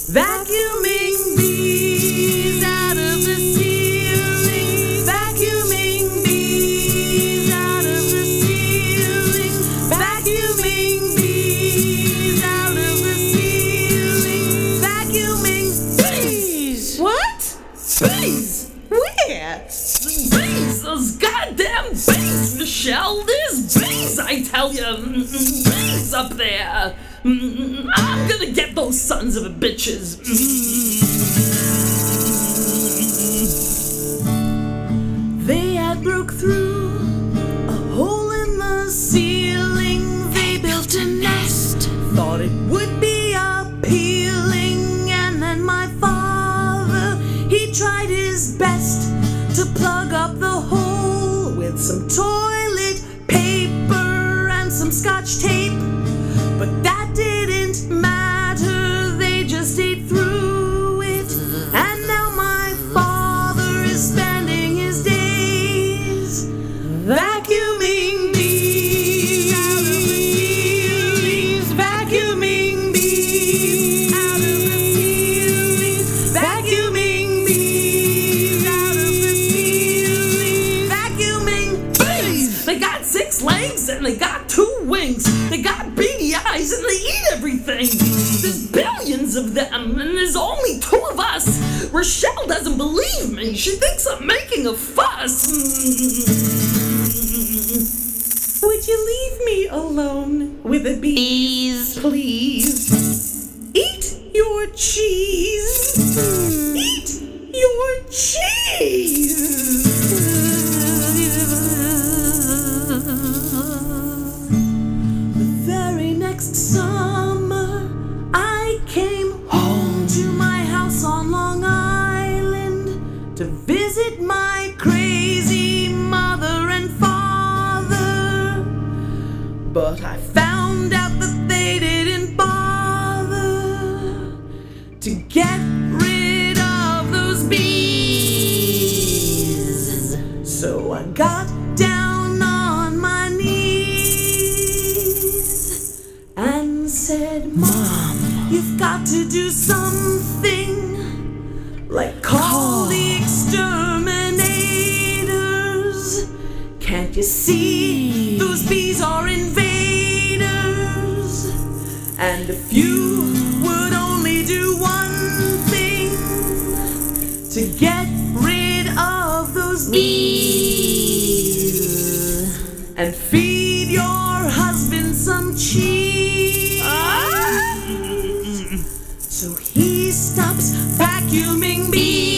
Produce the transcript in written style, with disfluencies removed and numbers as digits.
Vacuuming bees out of the ceiling. Vacuuming bees out of the ceiling. Vacuuming bees out of the ceiling. Vacuuming bees. What? Bees? Where? Bees! Those goddamn bees, Michelle! There's bees, I tell you! Bees up there! I'm gonna get those sons of a bitches! They had broke through a hole in the ceiling. They built a nest, thought it would be appealing. And then my father, he tried his best to plug up the hole with some toilet paper and some scotch tape. But that didn't matter, they just ate through it. And now my father is spending his days vacuuming bees out of the ceilings. Vacuuming bees out of the ceilings. Vacuuming bees out of the ceilings. Vacuuming bees! They got 6 legs and they got 2 wings. They got beady eyes and they eat everything. There's billions of them and there's only 2 of us. Rochelle doesn't believe me. She thinks I'm making a fuss. Would you leave me alone with the bees, please? Eat your cheese. Eat your cheese. Next summer, I came home to my house on Long Island to visit my crazy mother and father. But I found out that they didn't bother to get rid of those bees. So I got down on my and said, Mom, you've got to do something, like call the exterminators. Can't you see those bees are invaders? And if you would only do one thing to get rid of those bees and feed your husband some cheese. So he stops vacuuming bees.